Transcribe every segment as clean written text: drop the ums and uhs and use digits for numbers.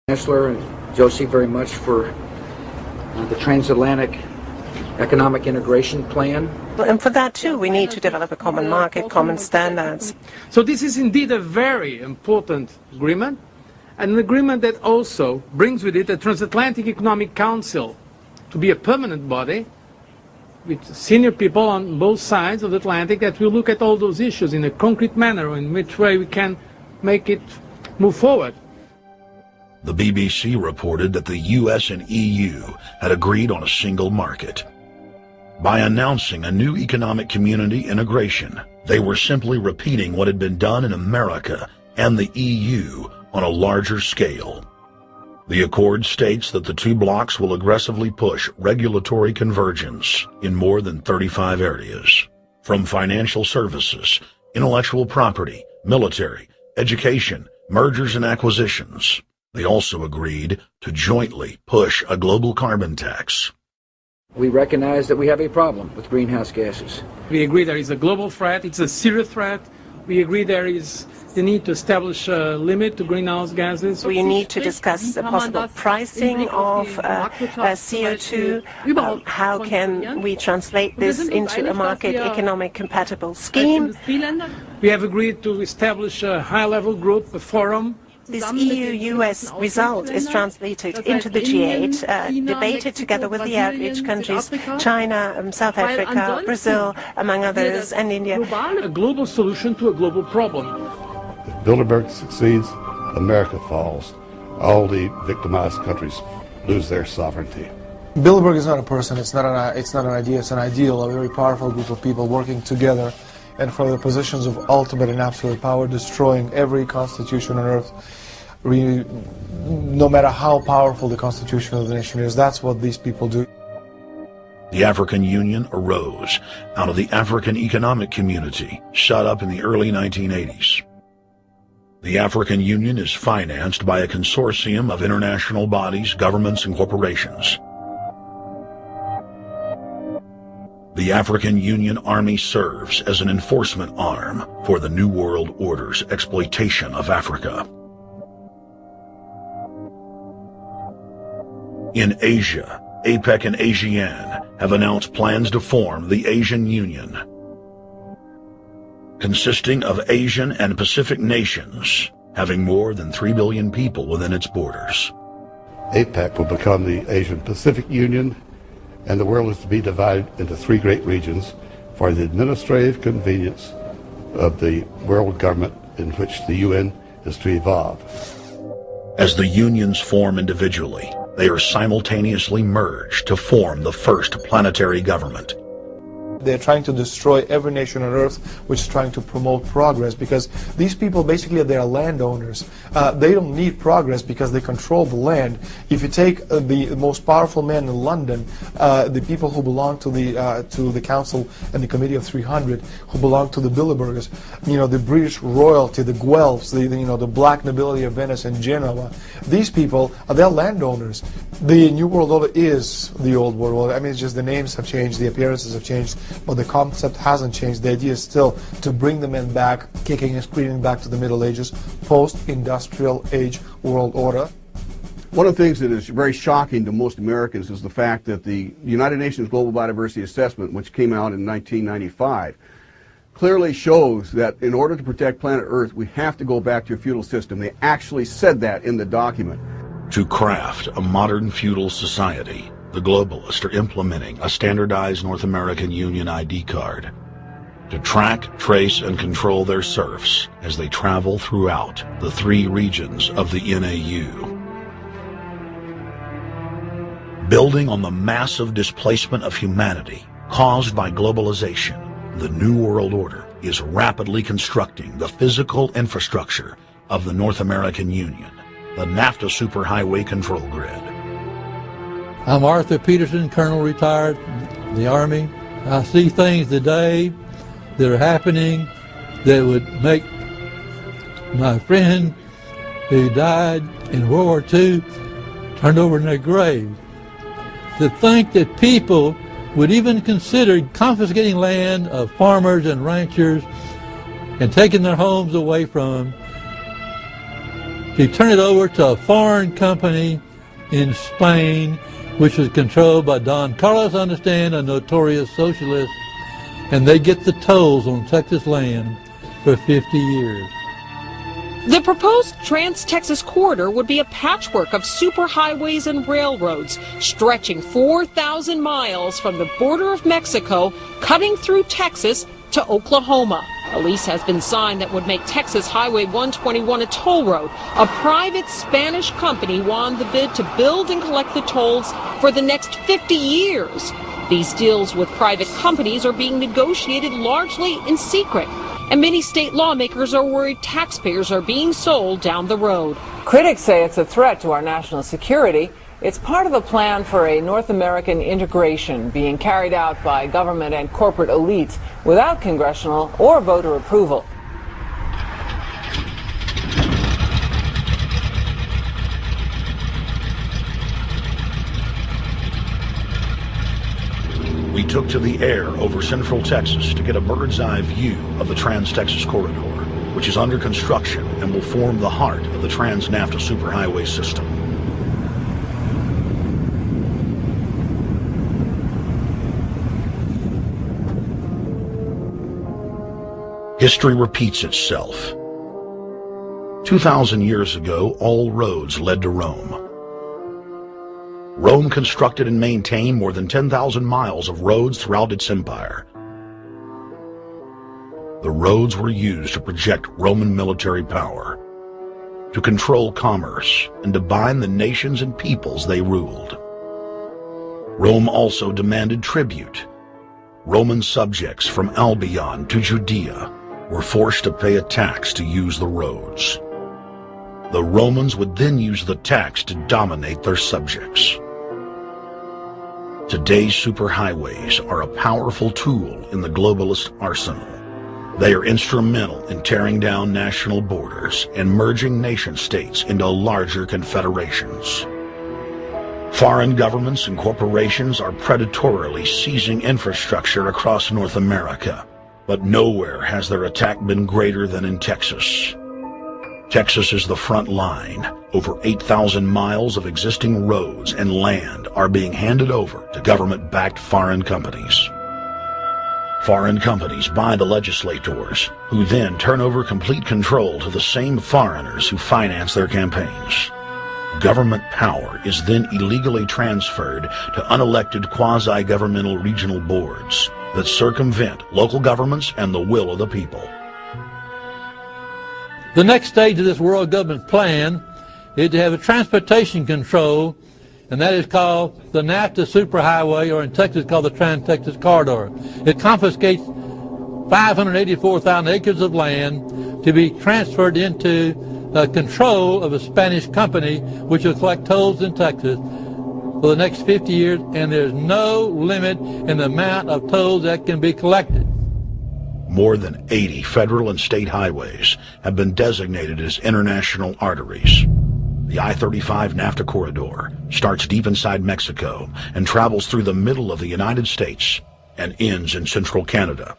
Chancellor and Josie very much for the transatlantic economic integration plan. And for that too, we need to develop a common market, common standards. So this is indeed a very important agreement, and an agreement that also brings with it a transatlantic economic council to be a permanent body with senior people on both sides of the Atlantic that will look at all those issues in a concrete manner, in which way we can make it move forward. The BBC reported that the US and EU had agreed on a single market. By announcing a new economic community integration, they were simply repeating what had been done in America and the EU on a larger scale. The accord states that the two blocs will aggressively push regulatory convergence in more than 35 areas, from financial services, intellectual property, military, education, mergers and acquisitions. They also agreed to jointly push a global carbon tax. We recognize that we have a problem with greenhouse gases. We agree there is a global threat, it's a serious threat. We agree there is the need to establish a limit to greenhouse gases. We need to discuss the possible pricing of CO2. How can we translate this into a market economic compatible scheme? We have agreed to establish a high-level group, a forum. This EU-US result is translated into the G8, debated together with the outreach countries, China, South Africa, Brazil, among others, and India. A global solution to a global problem. If Bilderberg succeeds, America falls. All the victimized countries lose their sovereignty. Bilderberg is not a person, it's not an idea, it's an ideal, a very powerful group of people working together and for the positions of ultimate and absolute power, destroying every constitution on earth, no matter how powerful the constitution of the nation is. That's what these people do. The African Union arose out of the African Economic Community, shot up in the early 1980s. The African Union is financed by a consortium of international bodies, governments, and corporations. The African Union Army serves as an enforcement arm for the New World Order's exploitation of Africa. In Asia, APEC and ASEAN have announced plans to form the Asian Union, consisting of Asian and Pacific nations, having more than 3 billion people within its borders. APEC will become the Asian Pacific Union, and the world is to be divided into 3 great regions for the administrative convenience of the world government in which the UN is to evolve. As the unions form individually, they are simultaneously merged to form the first planetary government. They're trying to destroy every nation on earth which is trying to promote progress, because these people basically they are landowners. They don't need progress because they control the land. If you take the most powerful men in London, the people who belong to the Council and the Committee of 300, who belong to the Bilderbergers, the British royalty, the Guelphs, the black nobility of Venice and Genoa, these people they're landowners. The New World Order is the Old World Order. I mean, it's just the names have changed, the appearances have changed, but the concept hasn't changed. The idea is still to bring the men back, kicking and screaming back to the Middle Ages, post-industrial age world order. One of the things that is very shocking to most Americans is the fact that the United Nations Global Biodiversity Assessment, which came out in 1995, clearly shows that in order to protect planet Earth, we have to go back to a feudal system. They actually said that in the document. To craft a modern feudal society, the globalists are implementing a standardized North American Union ID card to track, trace, and control their serfs as they travel throughout the 3 regions of the NAU. Building on the massive displacement of humanity caused by globalization, the New World Order is rapidly constructing the physical infrastructure of the North American Union, the NAFTA Superhighway Control Grid. I'm Arthur Peterson, Colonel retired, the Army. I see things today that are happening that would make my friend who died in World War II turn over in their grave. To think that people would even consider confiscating land of farmers and ranchers and taking their homes away from them to turn it over to a foreign company in Spain, which was controlled by Don Carlos Understand, a notorious socialist, and they get the tolls on Texas land for 50 years. The proposed Trans-Texas corridor would be a patchwork of superhighways and railroads stretching 4,000 miles from the border of Mexico, cutting through Texas to Oklahoma. A lease has been signed that would make Texas Highway 121 a toll road. A private Spanish company won the bid to build and collect the tolls for the next 50 years. These deals with private companies are being negotiated largely in secret, and many state lawmakers are worried taxpayers are being sold down the road. Critics say it's a threat to our national security. It's part of a plan for a North American integration being carried out by government and corporate elites without congressional or voter approval. We took to the air over central Texas to get a bird's-eye view of the Trans-Texas Corridor, which is under construction and will form the heart of the Trans-NAFTA superhighway system. History repeats itself. 2,000 years ago, all roads led to Rome. Rome constructed and maintained more than 10,000 miles of roads throughout its empire. The roads were used to project Roman military power, to control commerce, and to bind the nations and peoples they ruled. Rome also demanded tribute. Roman subjects from Albion to Judea were forced to pay a tax to use the roads. The Romans would then use the tax to dominate their subjects. Today's superhighways are a powerful tool in the globalist arsenal. They are instrumental in tearing down national borders and merging nation-states into larger confederations. Foreign governments and corporations are predatorily seizing infrastructure across North America, but nowhere has their attack been greater than in Texas. Texas is the front line. Over 8,000 miles of existing roads and land are being handed over to government-backed foreign companies. Foreign companies buy the legislators, who then turn over complete control to the same foreigners who finance their campaigns. Government power is then illegally transferred to unelected quasi-governmental regional boards that circumvent local governments and the will of the people. The next stage of this world government plan is to have a transportation control, and that is called the NAFTA superhighway, or in Texas called the Trans-Texas Corridor. It confiscates 584,000 acres of land to be transferred into control of a Spanish company which will collect tolls in Texas for the next 50 years, and there's no limit in the amount of tolls that can be collected. More than 80 federal and state highways have been designated as international arteries. The I-35 NAFTA corridor starts deep inside Mexico and travels through the middle of the United States and ends in central Canada.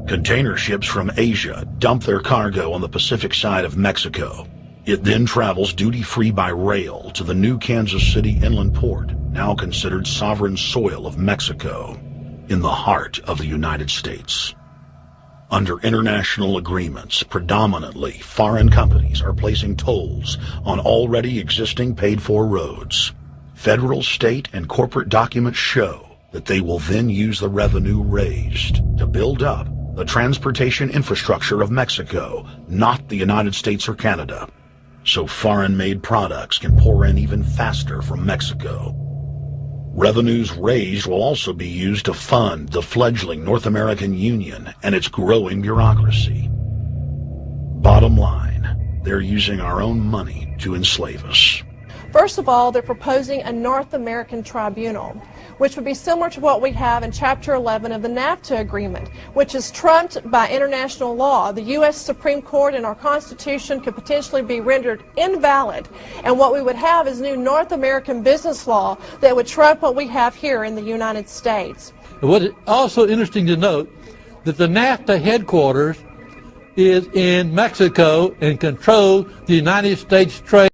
Container ships from Asia dump their cargo on the Pacific side of Mexico. It then travels duty-free by rail to the new Kansas City inland port, now considered sovereign soil of Mexico, in the heart of the United States. Under international agreements, predominantly foreign companies are placing tolls on already existing paid-for roads. Federal, state, and corporate documents show that they will then use the revenue raised to build up the transportation infrastructure of Mexico, not the United States or Canada, so foreign-made products can pour in even faster from Mexico. Revenues raised will also be used to fund the fledgling North American Union and its growing bureaucracy. Bottom line, they're using our own money to enslave us. First of all, they're proposing a North American tribunal, which would be similar to what we have in Chapter 11 of the NAFTA agreement, which is trumped by international law. The U.S. Supreme Court and our Constitution could potentially be rendered invalid, and what we would have is new North American business law that would trump what we have here in the United States. What is also interesting to note that the NAFTA headquarters is in Mexico and controls the United States trade.